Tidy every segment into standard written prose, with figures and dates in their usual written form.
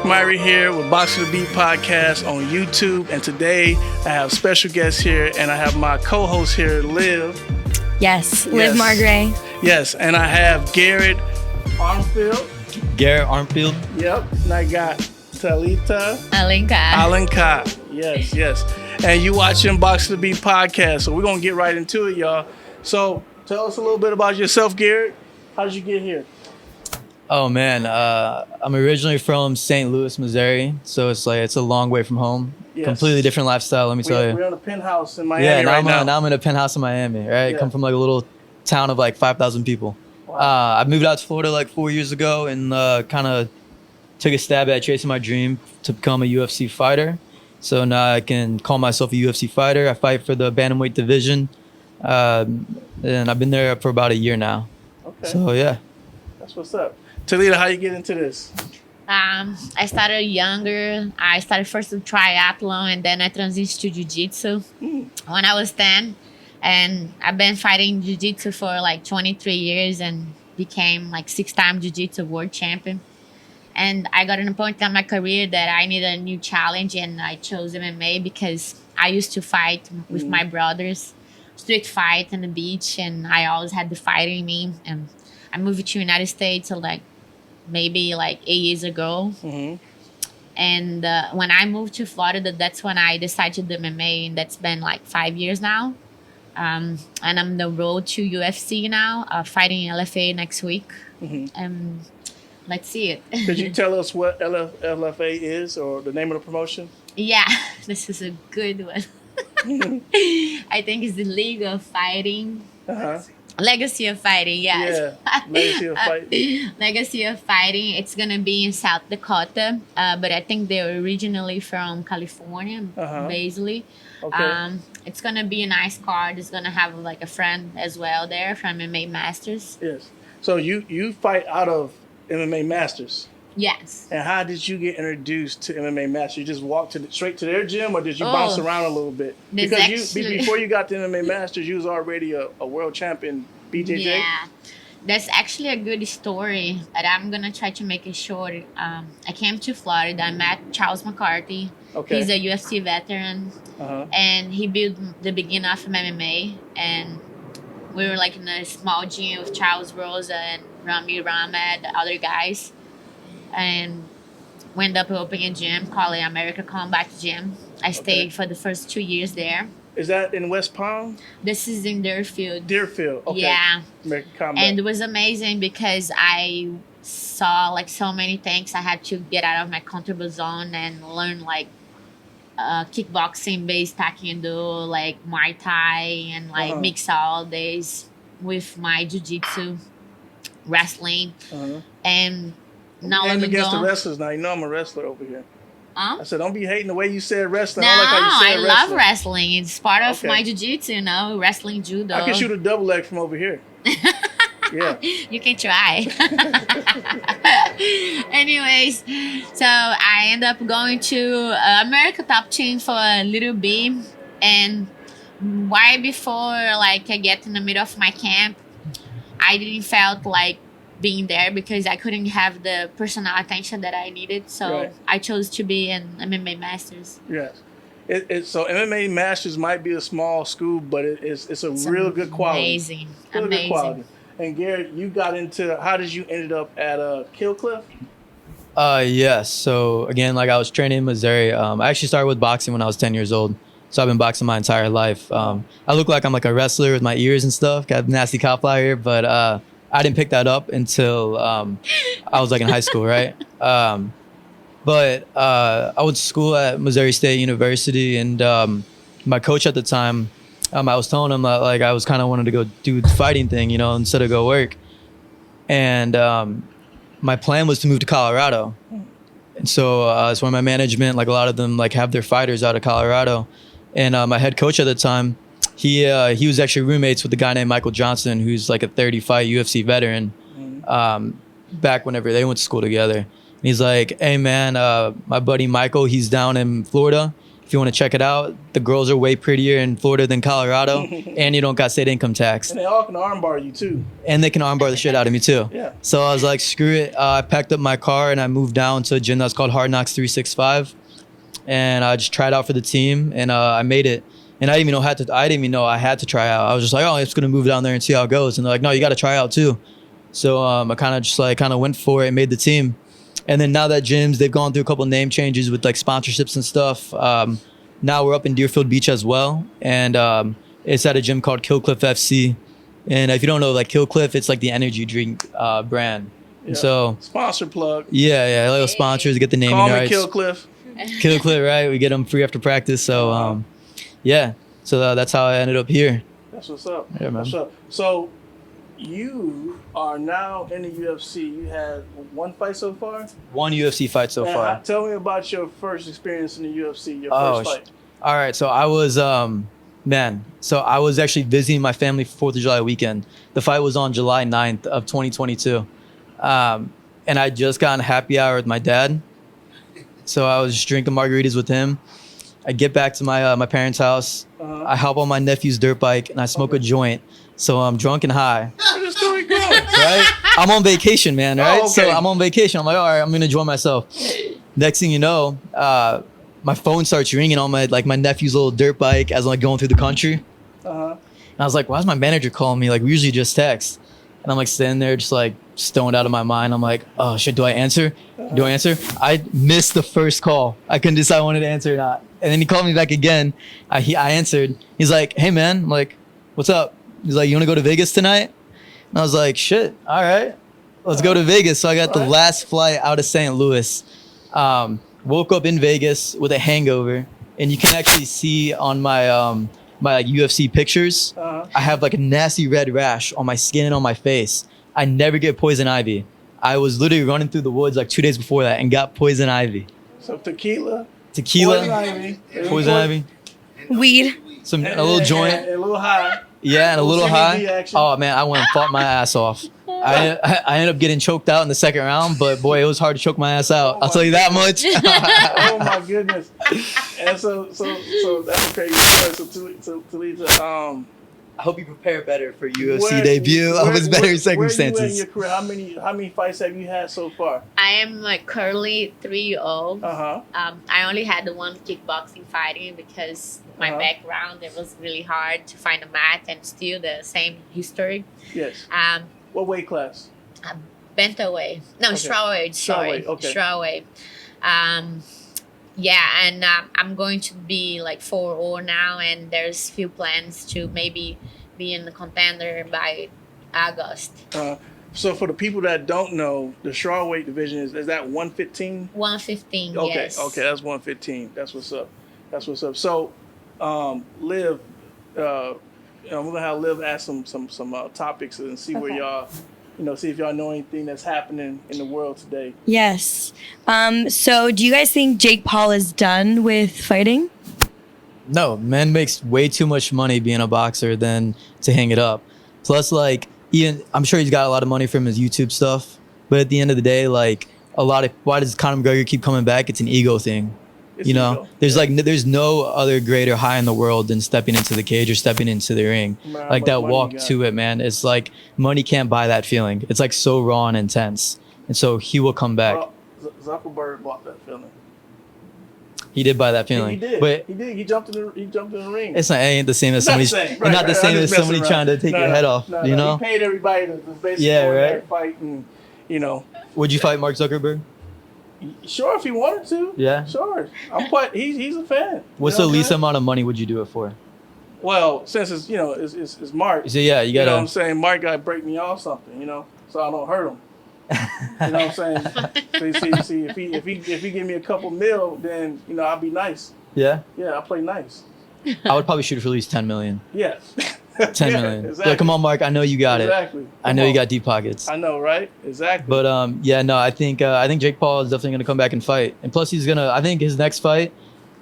Myrie here with Box to the Beat podcast on YouTube, and today I have special guests here, and I have my co-host here, Liv. Yes, Liv Margray. Yes, and I have Garrett ARMFIELD. Garrett ARMFIELD. Yep, and I got Talita. ALENCAR. Yes. And you watching Box to the Beat podcast, so we're going to get right into it, y'all. So tell us a little bit about yourself, Garrett. How did you get here? Oh man, I'm originally from St. Louis, Missouri, so it's a long way from home. Yes. Completely different lifestyle, let me tell you. We're in a penthouse in Miami now. Now I'm in a penthouse in Miami, right? Yeah. Come from like a little town of like 5,000 people. Wow. I moved out to Florida like 4 years ago and kind of took a stab at chasing my dream to become a UFC fighter. So now I can call myself a UFC fighter. I fight for the bantamweight division, and I've been there for about a year now. Okay. So yeah. That's what's up. Talita, how you get into this? I started younger. I started first with triathlon, and then I transitioned to jiu-jitsu when I was 10. And I've been fighting jiu-jitsu for like 23 years and became like 6-time jiu-jitsu world champion. And I got an point in my career that I needed a new challenge, and I chose MMA because I used to fight with my brothers, street fight on the beach, and I always had the fight in me. And I moved to the United States maybe 8 years ago. And when I moved to Florida, that's when I decided to do MMA, and that's been like 5 years now. And I'm on the road to UFC now, fighting LFA next week. Let's see it. Could you tell us what LFA is, or the name of the promotion? Yeah, this is a good one. I think it's the League of Fighting. Legacy of Fighting, yes. Yeah, Legacy of Fighting. Legacy of Fighting. It's going to be in South Dakota, but I think they're originally from California, basically. Okay. It's going to be a nice card. It's going to have like a friend as well there from MMA Masters. Yes. So you fight out of MMA Masters? Yes. And how did you get introduced to MMA Masters? You just walked straight to their gym, or did you bounce around a little bit? Because before you got to MMA Masters, you was already a world champion BJJ? Yeah. That's actually a good story, but I'm going to try to make it short. I came to Florida. I met Charles McCarthy. Okay. He's a UFC veteran, and he built the beginning of MMA. And we were like in a small gym with Charles Rosa and Rami Rahmed, the other guys. And we ended up opening a gym called America Combat Gym. I stayed for the first 2 years there. Is that in West Palm? This is in Deerfield. Deerfield, okay. Yeah. American Combat. And it was amazing because I saw like so many things. I had to get out of my comfortable zone and learn like kickboxing, base taekwondo, like Muay Thai, and like mix all days with my jiu-jitsu, wrestling. And now I'm against the wrestlers now. You know I'm a wrestler over here. I said, don't be hating the way you said wrestling. No, I love wrestling. It's part of my jiu-jitsu, wrestling, judo. I can shoot a double leg from over here. Yeah. You can try. Anyways, so I ended up going to America Top Team for a little bit. And right before I get in the middle of my camp, I didn't felt like being there because I couldn't have the personal attention that I needed. So I chose to be in MMA Masters. Yes. So MMA Masters might be a small school, but it's real good quality. Amazing. Good quality. And Garrett, you got into, how did you ended up at Kill Cliff? Yes. So again, like I was training in Missouri. I actually started with boxing when I was 10 years old. So I've been boxing my entire life. I look like I'm like a wrestler with my ears and stuff. Got a nasty cauliflower here, but I didn't pick that up until I was like in high school, right? But I went to school at Missouri State University, and my coach at the time, I was telling him that like I was kind of wanting to go do the fighting thing, instead of go work. And my plan was to move to Colorado. And so it's where my management, like a lot of them, like have their fighters out of Colorado. And my head coach at the time, he was actually roommates with a guy named Michael Johnson, who's like a 30-fight UFC veteran. Back whenever they went to school together. And he's like, hey man, my buddy Michael, he's down in Florida. If you want to check it out, the girls are way prettier in Florida than Colorado, and you don't got state income tax. And they all can armbar you too. And they can armbar the shit out of me too. Yeah. So I was like, screw it. I packed up my car and I moved down to a gym that's called Hard Knocks 365, and I just tried out for the team, and I made it. And I didn't even know I had to try out. I was just like, oh, I'm just gonna move down there and see how it goes. And they're like, no, you got to try out too. So I kind of went for it and made the team. And then now that gyms, they've gone through a couple of name changes with like sponsorships and stuff. Now we're up in Deerfield Beach as well, and it's at a gym called Killcliff FC. And if you don't know, like Killcliff, it's like the energy drink brand. Yeah. So sponsor plug. Yeah, little sponsors get the naming Call me rights. Killcliff. Killcliff, right? We get them free after practice. So yeah, so that's how I ended up here. That's what's up. Yeah, man. What's up? So you are now in the UFC. You had one fight so far? One UFC fight so far. Tell me about your first experience in the UFC, your first fight. All right, so I was, I was actually visiting my family for 4th of July weekend. The fight was on July 9th of 2022. And I just got on happy hour with my dad. So I was just drinking margaritas with him. I get back to my parents' house. I hop on my nephew's dirt bike and I smoke a joint. So I'm drunk and high. Right? I'm on vacation, man, right? Okay. So I'm on vacation. I'm like, all right, I'm going to enjoy myself. Next thing you know, my phone starts ringing on my nephew's little dirt bike as I'm like going through the country. And I was like, why is my manager calling me? Like, we usually just text. And I'm like sitting there just like stoned out of my mind. I'm like, oh shit, do I answer? Do I answer? I missed the first call. I couldn't decide if I wanted to answer or not. And then he called me back again. I answered. He's like, hey man, I'm like, what's up? He's like, you want to go to Vegas tonight? And I was like, shit, all right, let's go to Vegas. So I got the last flight out of St. Louis. Woke up in Vegas with a hangover, and you can actually see on my my UFC pictures, I have like a nasty red rash on my skin and on my face. I never get poison ivy. I was literally running through the woods like 2 days before that and got poison ivy. So tequila, poison ivy, weed, a little joint, and a little high. Yeah, and a little high. Action. Oh man, I went and fought my ass off. I ended up getting choked out in the second round, but boy, it was hard to choke my ass out. I'll tell you that much. Oh my goodness! And so that's a crazy story. So Talita, I hope you prepare better for UFC debut. I was better circumstances. Where you in your career? How many fights have you had so far? I am like currently 3-0. I only had the one kickboxing fighting because my background, it was really hard to find a match and still the same history. Yes. What weight class? Bantamweight. No, strawweight. Sorry. Okay. Strawweight. Yeah, and I'm going to be like 4-0 now, and there's few plans to maybe be in the contender by August. So for the people that don't know, the strawweight division is that 115? 115. Yes. Okay, that's 115. That's what's up. So, Liv, we're gonna have Liv ask some topics and see where y'all. See if y'all know anything that's happening in the world today. Yes. So do you guys think Jake Paul is done with fighting? No, man makes way too much money being a boxer than to hang it up. Plus, like, I'm sure he's got a lot of money from his YouTube stuff. But at the end of the day, like, why does Conor McGregor keep coming back? It's an ego thing. There's no other greater high in the world than stepping into the cage or stepping into the ring. Man, like that walk to it, man. It's like money can't buy that feeling. It's like so raw and intense. And so he will come back. Well, Zuckerberg bought that feeling. He did buy that feeling. He did. But he did. He jumped in the ring. It ain't the same as somebody. Not the same as somebody trying to take your head off. No, he paid everybody to basically go in there and fight, and Would you fight Mark Zuckerberg? Sure, if he wanted to. Yeah. Sure. He's a fan. What's the least amount of money would you do it for? Well, since it's Mark. So yeah, you gotta. You know what I'm saying? Mark gotta break me off something, so I don't hurt him. You know what I'm saying? See, if he give me a couple mil, then I'll be nice. Yeah. Yeah, I'll play nice. I would probably shoot for at least 10 million. Yes. 10 million. Exactly. Like, come on, Mark. I know you got it. I know you got deep pockets. I know, right? Exactly. But I think Jake Paul is definitely gonna come back and fight. And plus, I think his next fight,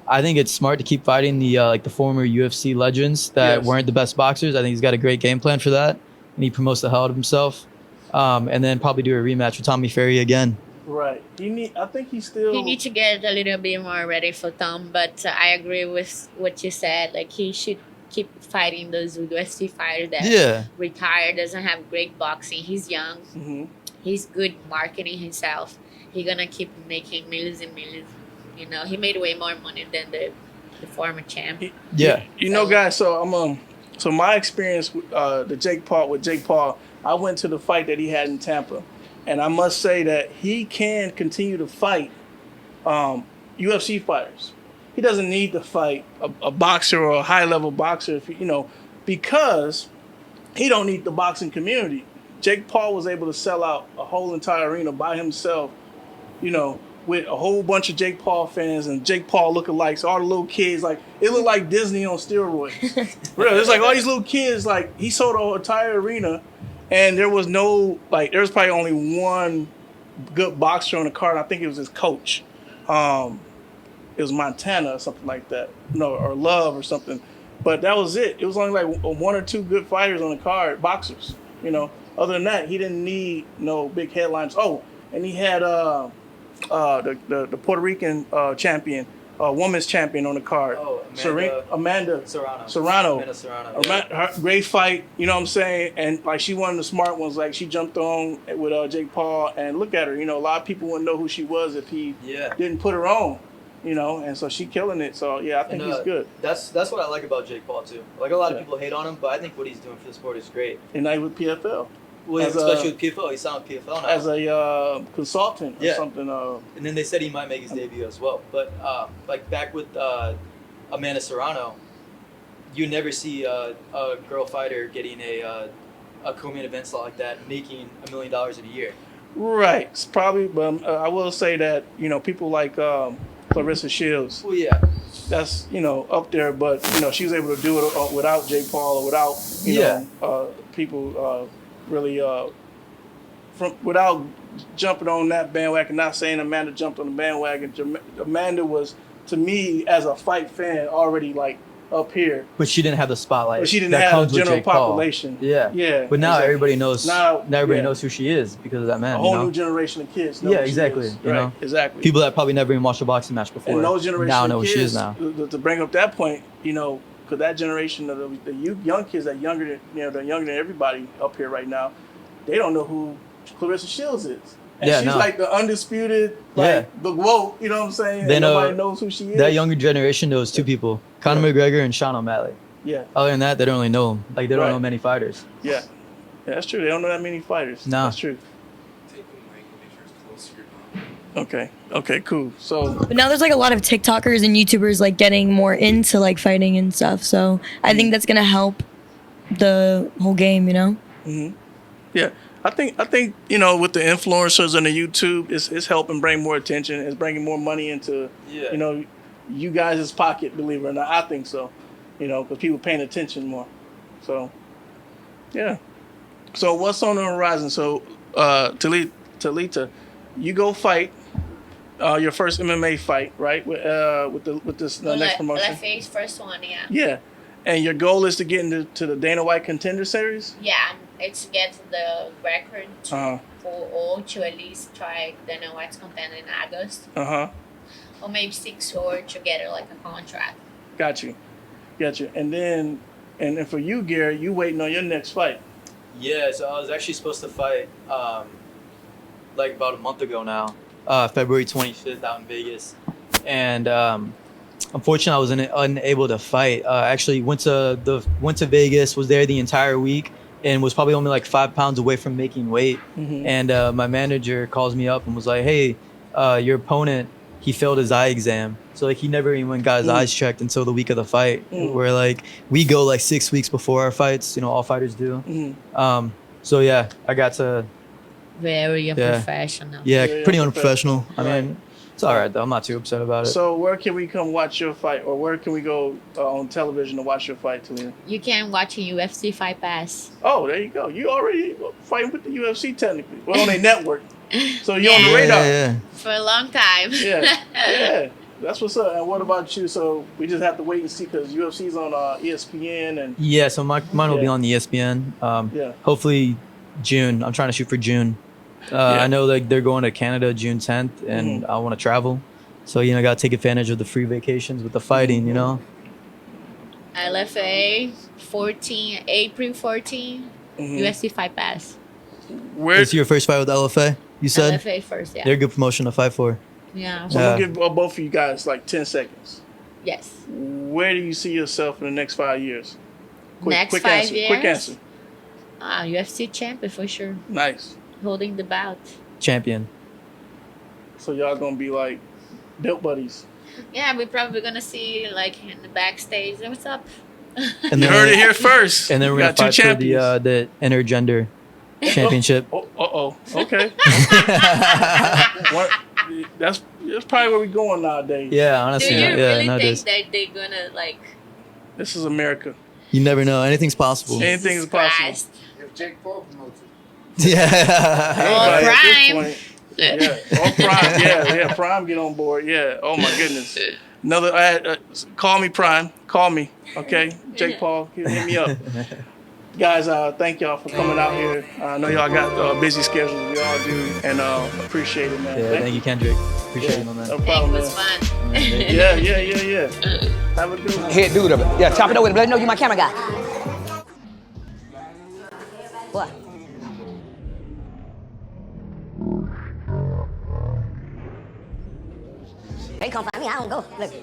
I think it's smart to keep fighting the former UFC legends that weren't the best boxers. I think he's got a great game plan for that, and he promotes the hell out of himself. And then probably do a rematch with Tommy Fury again. Right. I think he still. He needs to get a little bit more ready for Tom, but I agree with what you said. Like, he should keep fighting those UFC fighters that retired, doesn't have great boxing. He's young. Mhm. He's good marketing himself. He's gonna keep making millions and millions. You know, he made way more money than the former champ. You know, guys. So so my experience with Jake Paul, I went to the fight that he had in Tampa, and I must say that he can continue to fight UFC fighters. He doesn't need to fight a boxer or a high level boxer, because he don't need the boxing community. Jake Paul was able to sell out a whole entire arena by himself, with a whole bunch of Jake Paul fans and Jake Paul lookalikes, all the little kids. Like, it looked like Disney on steroids. Real, there's like all these little kids. Like, he sold the entire arena, and there was there was probably only one good boxer on the card. I think it was his coach. It was Montana or something like that, or Love or something. But that was it. It was only like one or two good fighters on the card, boxers. Other than that, he didn't need no big headlines. Oh, and he had the Puerto Rican champion, women's champion on the card. Oh, Amanda Serrano. Amanda Serrano. Her great fight, you know what I'm saying? And like, she one of the smart ones. Like, she jumped on with Jake Paul, and look at her. A lot of people wouldn't know who she was if he didn't put her on. And so she killing it. So yeah, I think he's good. That's what I like about Jake Paul too. Like, a lot of people hate on him, but I think what he's doing for the sport is great. And now with PFL. Well, especially with PFL, he's signed with PFL now. As a consultant or something. And then they said he might make his debut as well. But like, back with Amanda Serrano, you never see a girl fighter getting a co-main event slot like that, making $1 million a year. Right. It's probably, but I will say that people like Clarissa Shields. Well, yeah. That's up there, but she was able to do it without Jake Paul or without people really without jumping on that bandwagon. Not saying Amanda jumped on the bandwagon. Amanda was, to me, as a fight fan, already like up here. But she didn't have the spotlight. But she didn't have the general population. Yeah. But now everybody knows. Now everybody knows who she is because of that man. A whole new generation of kids know who exactly. She is. Exactly. People that probably never even watched a boxing match before. And those generation now of know kids, who she is now. To bring up that point, because that generation of the young kids that younger than they're younger than everybody up here right now, they don't know who Clarissa Shields is. And she's like the undisputed, the GOAT, you know what I'm saying? Nobody knows who she is. That younger generation knows two people, Conor McGregor and Sean O'Malley. Yeah. Other than that, they don't really know him. Like, they don't know many fighters. Yeah, that's true. They don't know that many fighters. No. That's true. Take the mic and make sure it's close to your mouth. Okay, cool. So, But now there's like a lot of TikTokers and YouTubers like getting more into like fighting and stuff. So I think that's gonna help the whole game, Mm-hmm. Yeah. I think with the influencers and the YouTube, it's helping bring more attention. It's bringing more money into you guys' pocket, believe it or not. I think so, because people paying attention more. So, yeah. So what's on the horizon? So, Talita, you go fight your first MMA fight, right? With this next promotion. Let's say his first one, yeah. Yeah, and your goal is to get into the Dana White Contender Series. Yeah, it's to get to the record or to at least try Dana White's Contender in August. Or maybe 6 or to get like a contract. Got you. And then for you, Garrett, you waiting on your next fight. Yeah, so I was actually supposed to fight like about a month ago now, February 25th out in Vegas. And unfortunately, I was unable to fight. Actually went to Vegas, was there the entire week, and was probably only like 5 pounds away from making weight. Mm-hmm. And my manager calls me up and was like, "Hey, your opponent, he failed his eye exam, so like he never even got his eyes checked until the week of the fight." Where like we go like 6 weeks before our fights, all fighters do. So yeah, I got to. Very unprofessional. Yeah, Very pretty unprofessional. Right. I mean, it's all right though. I'm not too upset about it. So where can we come watch your fight, or where can we go on television to watch your fight, Talita? You can watch a UFC Fight Pass. Oh, there you go. You already fighting with the UFC technically. Well, on a network. So you're on the radar. Yeah. For a long time. Yeah. That's what's up. And what about you? So we just have to wait and see because UFC's on ESPN and. Yeah, so mine will be on the ESPN. Hopefully June. I'm trying to shoot for June. I know like they're going to Canada June 10th, and I want to travel. So, you know, I got to take advantage of the free vacations with the fighting, you know? LFA 14, April 14, UFC Fight Pass. Where? This is your first fight with LFA, you said? LFA first, yeah. They're a good promotion to fight for. Yeah. So I'm gonna give both of you guys like 10 seconds. Yes. Where do you see yourself in the next 5 years? Next quick 5 answer. years? Quick answer. UFC champion for sure. Nice. Holding the belt. Champion. So y'all gonna be like built buddies. Yeah, we're probably gonna see like in the backstage. What's up? And You heard it here first. And then we're We going to got two fight for champions. the intergender championship. Okay. That's probably where we're going nowadays. Yeah, Do honestly. you Yeah, really nowadays. think that they're gonna like? This is America. You never know. Anything's possible. Anything is possible. Christ. If Jake Paul promotes it. Yeah. Anybody at this Prime. point. Yeah. Or Prime. Yeah. Prime get on board. Yeah. Oh my goodness. Another. Call me Prime. Call me. Okay. Jake Paul. Hit me up. Guys, thank y'all for coming out here. I know y'all got busy schedules. We all do, and appreciate it, man. Yeah, thank you, Kendrick. Appreciate it, my man. No It problem, was man. fun. Yeah. Have a good one. Head dude of it. Yeah, chop it up with him. Let him know you my camera guy. What? They come find me. I don't go. Look.